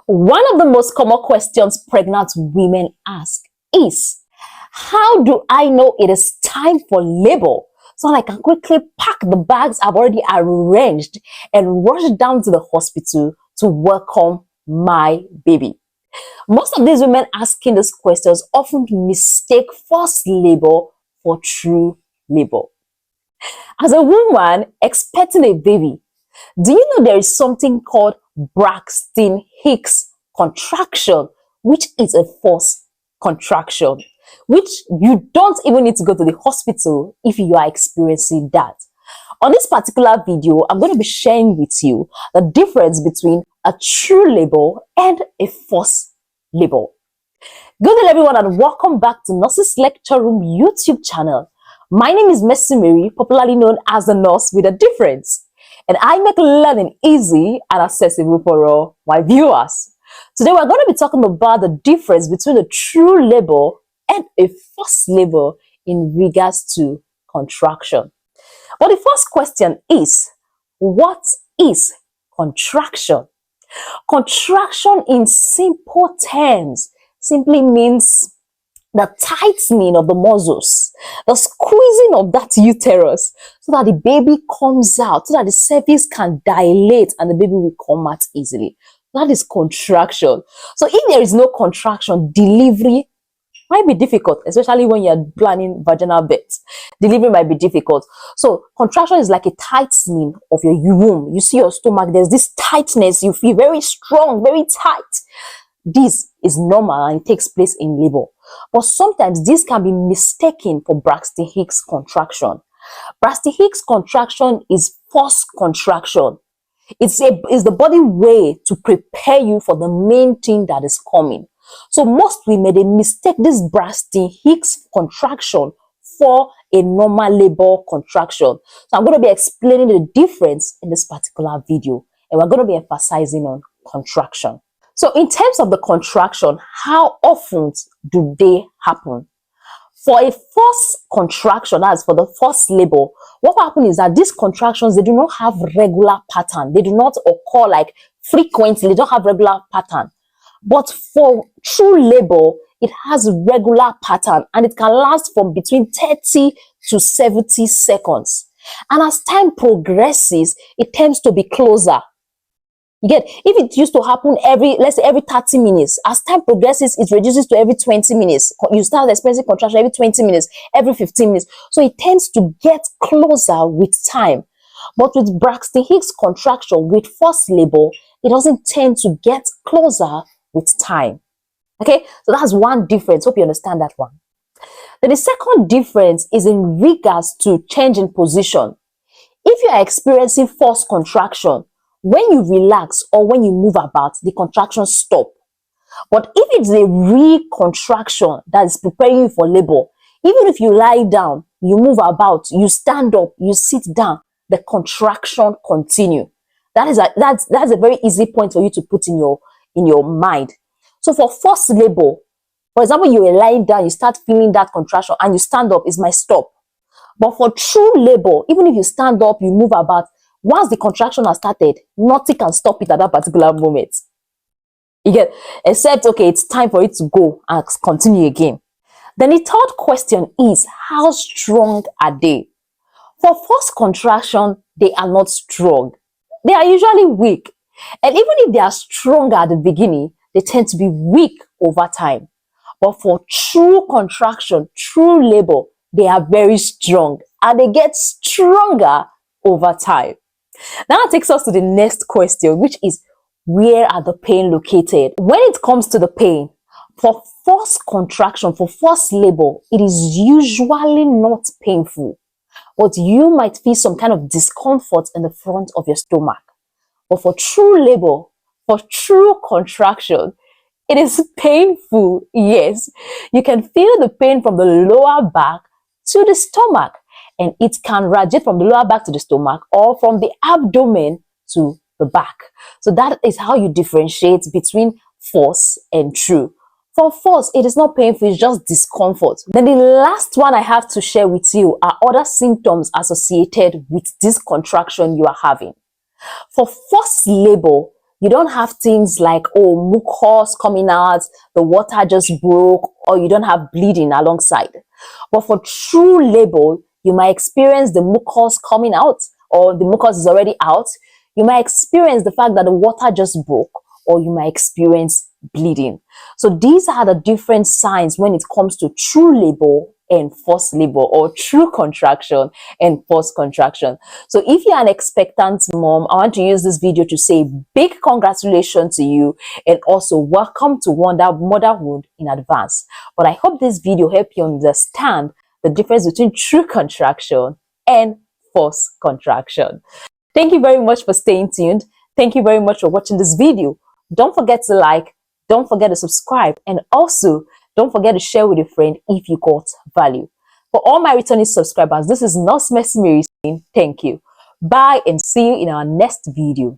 One of the most common questions pregnant women ask is, how do I know it is time for labor? So I can quickly pack the bags I've already arranged and rush down to the hospital to welcome my baby. Most of these women asking these questions often mistake forced labor for true labor. As a woman expecting a baby, do you know there is something called Braxton Hicks contraction, which is a forced contraction, which you don't even need to go to the hospital if you are experiencing that. On this particular video, I'm going to be sharing with you the difference between a true labor and a forced labor. Good day everyone and welcome back to Nurses Lecture Room YouTube channel. My name is Mercy Mary, popularly known as the Nurse with a Difference. And I make learning easy and accessible for all my viewers. Today we're going to be talking about the difference between a true labor and a forced labor in regards to contraction. But the first question is, what is contraction? Contraction in simple terms simply means the tightening of the muscles, the squeezing of that uterus so that the baby comes out, so that the cervix can dilate and the baby will come out easily. That is contraction. So if there is no contraction, delivery might be difficult, especially when you're planning vaginal birth. Delivery might be difficult. So contraction is like a tightening of your womb. You see your stomach, there's this tightness, you feel very strong, very tight. This is normal and it takes place in labor. But sometimes this can be mistaken for Braxton Hicks contraction. Braxton Hicks contraction is forced contraction. It's the body way to prepare you for the main thing that is coming. So most women, they mistake this Braxton Hicks contraction for a normal labor contraction. So I'm going to be explaining the difference in this particular video, and we're going to be emphasizing on contraction. So in terms of the contraction, how often do they happen? For a forced contraction, that's for the forced labor, what happens is that these contractions, they do not have regular pattern. They do not occur like frequently. They don't have regular pattern. But for true labor, it has regular pattern and it can last from between 30 to 70 seconds. And as time progresses, it tends to be closer. You get, if it used to happen let's say every 30 minutes, as time progresses, it reduces to every 20 minutes. You start experiencing contraction every 20 minutes, every 15 minutes. So it tends to get closer with time. But with Braxton Hicks contraction, with forced labor, it doesn't tend to get closer with time. Okay, so that's one difference. Hope you understand that one. Then the second difference is in regards to change in position. If you are experiencing forced contraction, when you relax or when you move about, the contractions stop. But if it's a recontraction that is preparing you for labor, even if you lie down, you move about, you stand up, you sit down, the contraction continue. That's a very easy point for you to put in your mind. So for forced labor, for example, you are lying down, you start feeling that contraction and you stand up, it might stop. But for true labor, even if you stand up, you move about, once the contraction has started, nothing can stop it at that particular moment. You get, except, okay, it's time for it to go and continue again. Then the third question is, how strong are they? For forced contraction, they are not strong. They are usually weak. And even if they are strong at the beginning, they tend to be weak over time. But for true contraction, true labor, they are very strong and they get stronger over time. Now that takes us to the next question, which is, where are the pain located? When it comes to the pain, for forced contraction, for forced labor, it is usually not painful, but you might feel some kind of discomfort in the front of your stomach. But for true labor, for true contraction, it is painful, yes. You can feel the pain from the lower back to the stomach, and it can radiate from the lower back to the stomach or from the abdomen to the back. So that is how you differentiate between force and true. For force, it is not painful, it's just discomfort. Then the last one I have to share with you are other symptoms associated with this contraction you are having. For forced labor, You don't have things like, oh, mucus coming out, the water just broke, or you don't have bleeding alongside. But for true labor, you might experience the mucus coming out, or the mucus is already out. You might experience the fact that the water just broke, or you might experience bleeding. So these are the different signs when it comes to true labor and forced labor, or true contraction and forced contraction. So if you're an expectant mom, I want to use this video to say big congratulations to you, and also welcome to motherhood in advance. But I hope this video helped you understand the difference between true contraction and forced contraction. Thank you very much for staying tuned. Thank you very much for watching this video. Don't forget to like, don't forget to subscribe, and also don't forget to share with a friend if you got value. For all my returning subscribers, this is Nurse Mercy saying thank you. Bye, and see you in our next video.